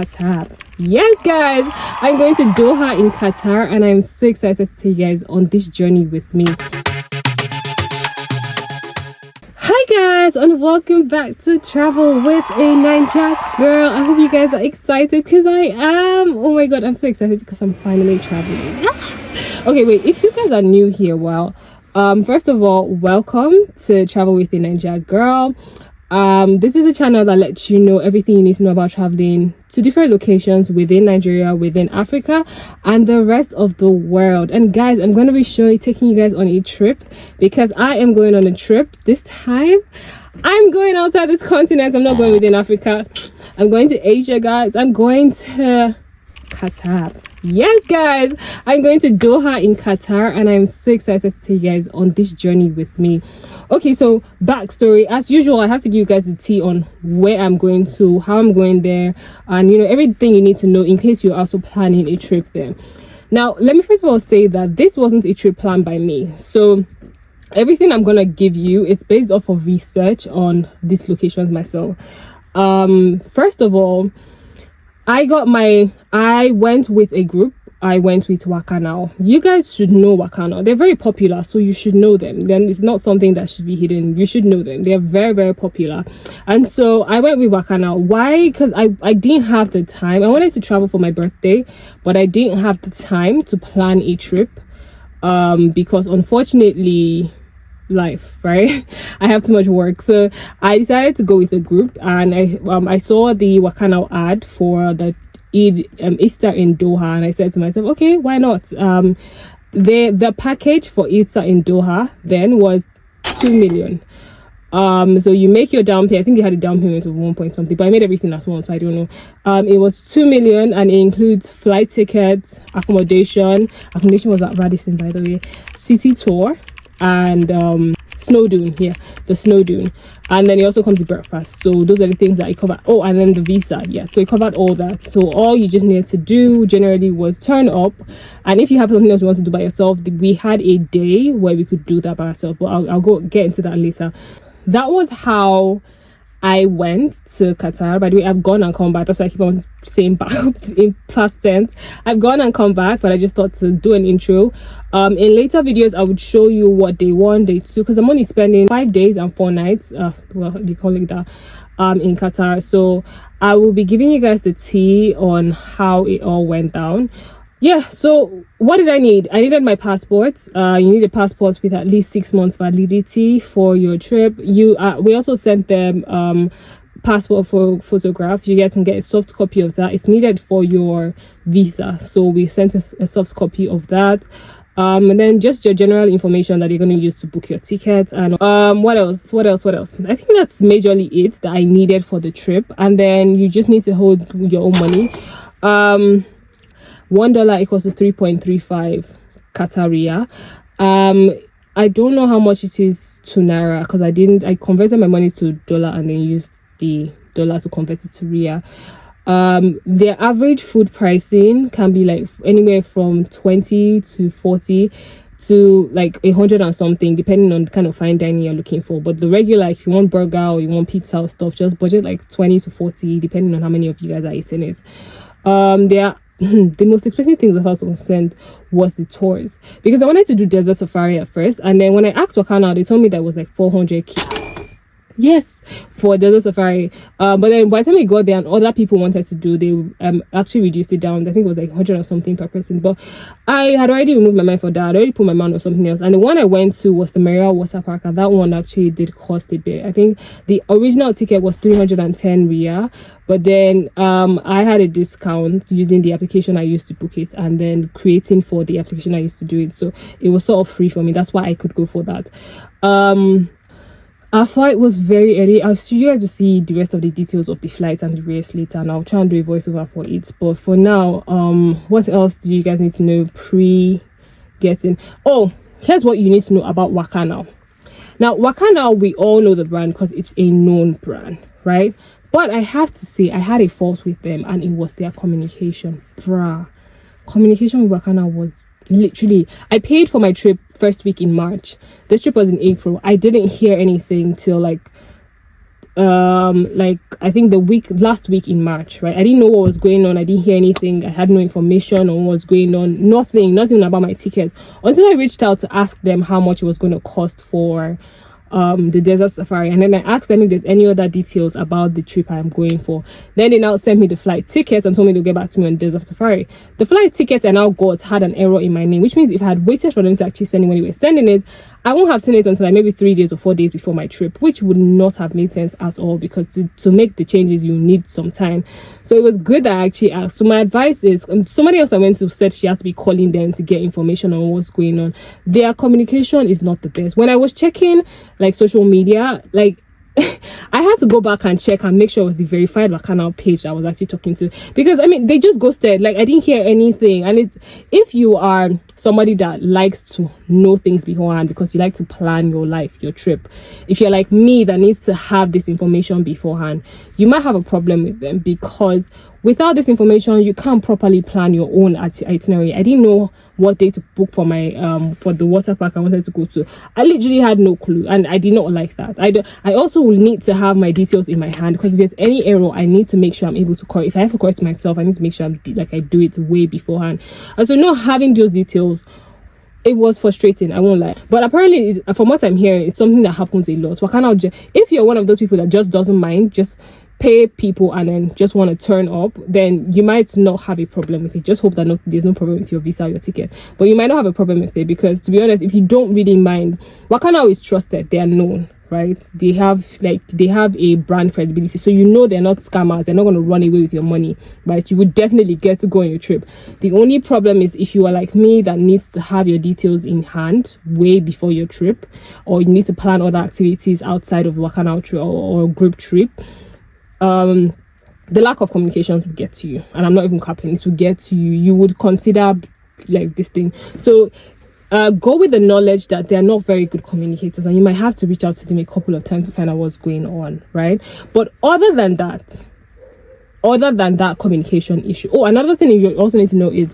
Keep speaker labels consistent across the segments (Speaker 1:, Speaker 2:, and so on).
Speaker 1: Qatar. Yes, guys, I'm going to Doha in Qatar, and I'm so excited to take you guys on this journey with me. Hi guys, and welcome back to Travel with a Naija Girl. I hope you guys are excited, because I am. Oh my god, I'm so excited because I'm finally traveling. Okay, wait, if you guys are new here, well, first of all, welcome to Travel with a Naija Girl. This is a channel that lets you know everything you need to know about traveling to different locations within Nigeria, within Africa, and the rest of the world. And guys, I'm going to be taking you guys on a trip, because I am going on a trip this time. I'm going outside this continent. I'm not going within Africa. I'm going to Asia, guys. I'm going to Qatar. Yes, guys, I'm going to Doha in Qatar, and I'm so excited to take you guys on this journey with me. Okay, so backstory. As usual, I have to give you guys the tea on where I'm going to, how I'm going there, and everything you need to know in case you're also planning a trip there. Now, let me first of all say that this wasn't a trip planned by me. So everything I'm gonna give you is based off of research on these locations myself. First of all, I went with a group. I went with Wakanow. You guys should know Wakanow. They're very popular, so you should know them. Then it's not something that should be hidden. You should know them. They're very, very popular. And so I went with Wakanow. Why? Because I didn't have the time. I wanted to travel for my birthday, but I didn't have the time to plan a trip. Because unfortunately, life, right? I have too much work. So I decided to go with a group, and I saw the Wakanow ad for the Easter in Doha, and I said to myself, okay, why not? The package for Easter in Doha then was 2 million. So you make your down payment. I think they had a down payment of 1 point something, but I made everything as one, so I don't know. It was 2 million, and it includes flight tickets, accommodation was at Radisson, by the way, CC tour, and snow dune, the snow dune, and then it also comes with breakfast. So those are the things that I covered. Oh, and then the visa, so it covered all that. So all you just needed to do generally was turn up, and if you have something else you want to do by yourself, we had a day where we could do that by ourselves, but I'll get into that later. That was how I went to Qatar. By the way, I've gone and come back. That's why I keep on saying back in past tense. I've gone and come back, but I just thought to do an intro. In later videos, I would show you what day 1, day 2, because I'm only spending 5 days and 4 nights. Well, you call it that, in Qatar. So I will be giving you guys the tea on how it all went down. So what did I need? I needed my passport. You need a passport with at least 6 months validity for your trip. We also sent them passport for photograph. You guys can get a soft copy of that. It's needed for your visa, so we sent a soft copy of that. And then just your general information that you're going to use to book your tickets. And what else? I think that's majorly it that I needed for the trip. And then you just need to hold your own money. $1 equals to 3.35 Qataria. I don't know how much it is to Naira, because I converted my money to dollar and then used the dollar to convert it to Riyal. Their average food pricing can be like anywhere from 20 to 40 to like 100 and something, depending on the kind of fine dining you're looking for. But the regular, if you want burger or you want pizza or stuff, just budget like 20 to 40, depending on how many of you guys are eating it. The most expensive thing that I was concerned was the tours, because I wanted to do desert safari at first, and then when I asked Wakanow, they told me that it was like 400 yes, for desert safari. But then by the time we got there and other people wanted to do, they actually reduced it down. I think it was like 100 or something per person, but I had already removed my mind for that. I already put my mind on something else, and the one I went to was the Marina water park, and that one actually did cost a bit. I think the original ticket was 310 Riyal, but then I had a discount using the application I used to book it, and then creating for the application I used to do it, so it was sort of free for me. That's why I could go for that. Our flight was very early. You guys will see the rest of the details of the flight and the race later, and I'll try and do a voiceover for it. But for now, what else do you guys need to know pre-getting? Oh, here's what you need to know about Wakanow. Now, Wakanow, we all know the brand because it's a known brand, right? But I have to say, I had a fault with them, and it was their communication. Communication with Wakanow was literally, I paid for my trip first week in March. This trip was in April. I didn't hear anything till like like I think last week in March, right? I didn't know what was going on. I didn't hear anything. I had no information on what was going on. Nothing about my tickets until I reached out to ask them how much it was going to cost for the desert safari, and then I asked them if there's any other details about the trip I'm going for. Then they now sent me the flight tickets and told me to get back to me on desert safari. The flight tickets I now got had an error in my name, which means if I had waited for them to actually send it when they were sending it, I won't have seen it until like maybe 3 days or 4 days before my trip, which would not have made sense at all, because to make the changes you need some time. So it was good that I actually asked. So my advice is, somebody else I went to said she has to be calling them to get information on what's going on. Their communication is not the best. When I was checking like social media, like I had to go back and check and make sure it was the verified Wakanow page that I was actually talking to, because I mean they just ghosted. Like I didn't hear anything. And it's, if you are somebody that likes to know things beforehand because you like to plan your life, your trip, if you're like me that needs to have this information beforehand, you might have a problem with them, because without this information you can't properly plan your own itinerary. I didn't know what day to book for my for the water park I wanted to go to. I literally had no clue, and I did not like that. I also will need to have my details in my hand, because if there's any error I need to make sure I'm able to correct. If I have to correct myself, I need to make sure I do it way beforehand. And so not having those details, it was frustrating, I won't lie. But apparently, from what I'm hearing, it's something that happens a lot. Wakanow, if you're one of those people that just doesn't mind, just pay people and then just want to turn up, then you might not have a problem with it. Just hope that there's no problem with your visa or your ticket, but you might not have a problem with it, because to be honest, if you don't really mind, Wakanow is trusted, they are known, right? They have a brand credibility, so you know they're not scammers, they're not going to run away with your money, right? You would definitely get to go on your trip. The only problem is if you are like me that needs to have your details in hand way before your trip, or you need to plan other activities outside of Wakanow trip or group trip. The lack of communication will get to you, and I'm not even capping, this will get to you. You would consider like this thing. So go with the knowledge that they're not very good communicators, and you might have to reach out to them a couple of times to find out what's going on, right? But other than that communication issue. Oh, another thing you also need to know is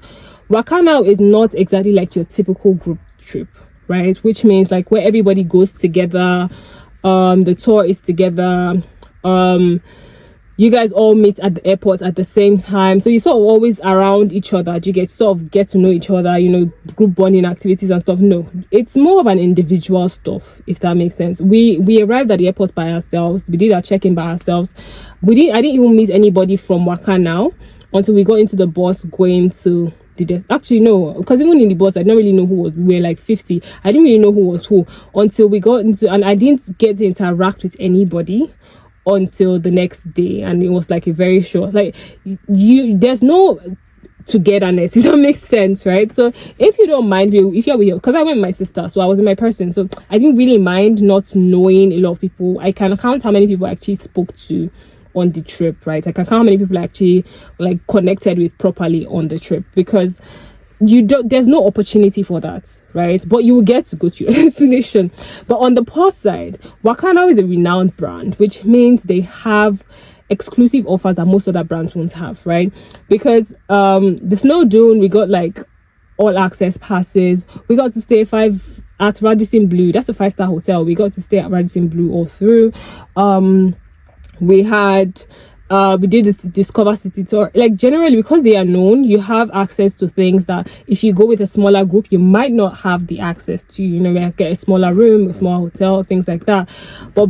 Speaker 1: Wakanow is not exactly like your typical group trip, right? Which means like where everybody goes together, the tour is together, you guys all meet at the airport at the same time, so you sort of always around each other. You get to know each other, you know, group bonding activities and stuff. No, it's more of an individual stuff, if that makes sense. We arrived at the airport by ourselves. We did our check-in by ourselves. I didn't even meet anybody from Wakanow until we got into the bus going to actually no, because even in the bus I didn't really know who was. We were like 50. I didn't really know who was who until we got into, and I didn't get to interact with anybody until the next day, and it was like a very short, like there's no togetherness, if that makes sense, right? So if you don't mind, if you're with, because I went with my sister, so I was with my person, so I didn't really mind not knowing a lot of people. I can count how many people I actually spoke to on the trip, right? I can count how many people I actually like connected with properly on the trip, because there's no opportunity for that, right? But you will get to go to your destination. But on the plus side, Wakanow is a renowned brand, which means they have exclusive offers that most other brands won't have, right? Because the Snow Dune, we got like all access passes. We got to stay at Radisson Blu. That's a 5-star hotel. We got to stay at Radisson Blu all through. We did this Discover City tour. Like generally, because they are known, you have access to things that if you go with a smaller group, you might not have the access to, you know, get a smaller room, a small hotel, things like that. But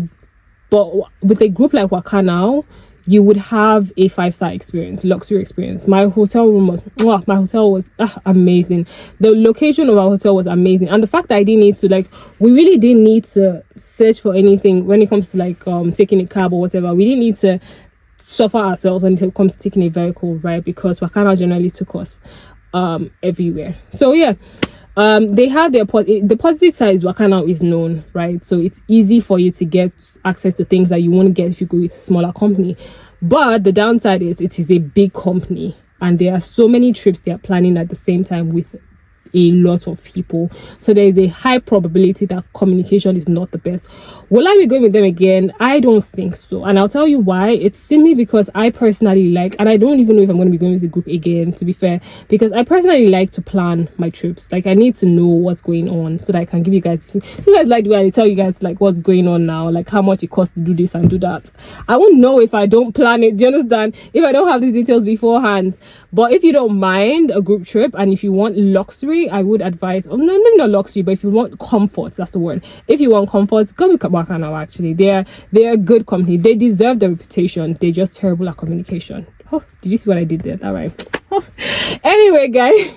Speaker 1: with a group like Wakanow, you would have a 5-star experience, luxury experience. My hotel was amazing. The location of our hotel was amazing, and the fact that I didn't need to we really didn't need to search for anything when it comes to taking a cab or whatever. We didn't need to suffer ourselves when it comes to taking a vehicle, right? Because Wakanow generally took us everywhere. So yeah, they have the positive side is Wakanow is known, right? So it's easy for you to get access to things that you won't get if you go with a smaller company. But the downside is it is a big company, and there are so many trips they are planning at the same time with a lot of people, so there is a high probability that communication is not the best. Will I be going with them again? I don't think so, and I'll tell you why. It's simply because I personally like, and I don't even know if I'm going to be going with the group again, to be fair, because I personally like to plan my trips. Like, I need to know what's going on so that I can give you guys, like the way I tell you guys like what's going on now, like how much it costs to do this and do that. I won't know if I don't plan it, do you understand, if I don't have these details beforehand. But if you don't mind a group trip and if you want luxury, I would advise, oh no, maybe not luxury, but if you want comfort, that's the word. If you want comfort, go with Wakanow. Actually, they're a good company. They deserve the reputation. They're just terrible at communication. Oh, did you see what I did there? All right. Oh. Anyway guys,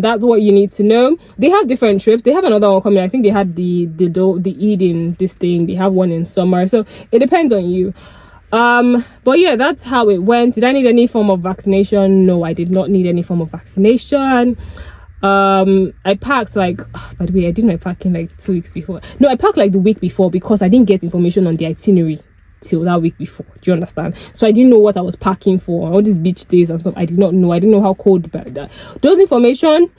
Speaker 1: that's what you need to know. They have different trips. They have another one coming. I think they had the Eid in this thing. They have one in summer, so it depends on you. But yeah, that's how it went. Did I need any form of vaccination? No, I did not need any form of vaccination. I packed like, by the way, I did my packing like 2 weeks before. No, I packed like the week before because I didn't get information on the itinerary till that week before. Do you understand? So I didn't know what I was packing for, all these beach days and stuff. I didn't know how cold that. Those information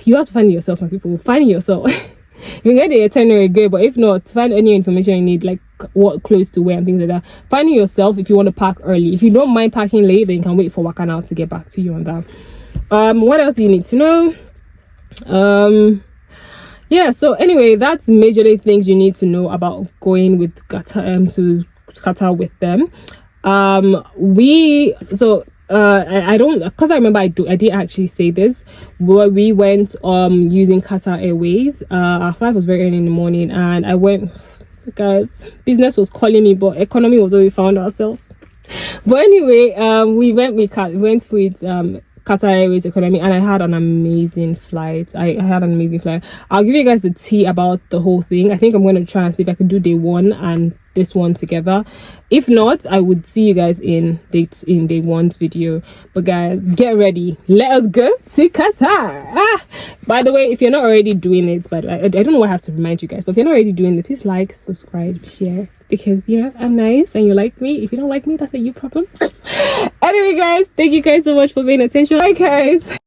Speaker 1: you have to find it yourself, my people. Find it yourself. You can get the itinerary, great, but if not, find any information you need, like what clothes to wear and things like that. Find it yourself if you want to pack early. If you don't mind packing late, then you can wait for Wakanow to get back to you on that. What else do you need to know? Yeah, so anyway, that's majorly things you need to know about going with Qatar, to Qatar with them. I don't, because I remember I did actually say this, where we went using Qatar Airways. Our flight was very early in the morning, and I went, guys, business was calling me, but economy was where we found ourselves. But anyway, we went with Qatar Airways economy, and I had an amazing flight. I had an amazing flight. I'll give you guys the tea about the whole thing. I think I'm going to try and see if I can do day one and this one together. If not, I would see you guys in day one's video. But guys, get ready, let us go to Qatar. By the way, if you're not already doing it, but I don't know what I have to remind you guys, but if you're not already doing it, please like, subscribe, share, because I'm nice and you like me. If you don't like me, that's a you problem. Anyway guys, thank you guys so much for paying attention. Bye guys.